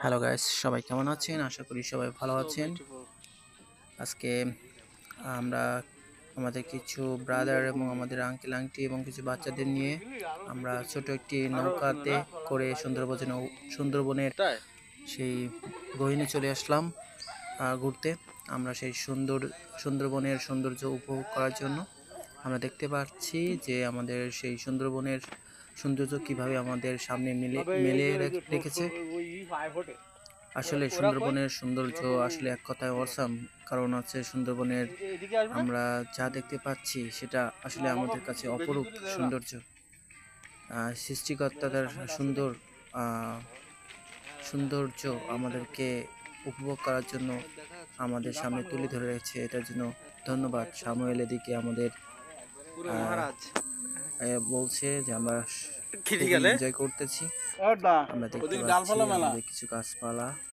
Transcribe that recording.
Hello guys, সবাই কেমন আছেন? আশা করি সবাই ভালো আছেন। আজকে আমরা আমাদের কিছু ব্রাদার এবং আমাদের আঙ্কেল আন্টি এবং কিছু বাচ্চাদের নিয়ে আমরা ছোট একটি নৌকাতে করে সুন্দরবনের সেই গহীনে চলে আসলাম ঘুরতে। আমরা সেই সুন্দরবনের সৌন্দর্য উপভোগ করার জন্য আমরা দেখতে পাচ্ছি যে আমাদের সেই সুন্দরবনের সৌন্দর্য কিভাবে আমাদের সামনে মেলে রেখেছে। আসলে সুন্দরবনের সৌন্দর্য আসলে এক কথায় অসাম। কারণ আছে সুন্দরবনের আমরা যা দেখতে পাচ্ছি সেটা আসলে আমাদের কাছে অপরূপ সৌন্দর্য। সৃষ্টিকর্তা তার আহ, সৌন্দর্য আমাদেরকে উপভোগ করার জন্য আমাদের সামনে তুলে ধরে রেখেছে। এটার জন্য ধন্যবাদ সামুয়েল এদিকে আমাদের বলছে যে আমরা খুবই এনজয় করতেছি। আমরা দেখতে পাচ্ছি আমাদের কিছু গাছপালা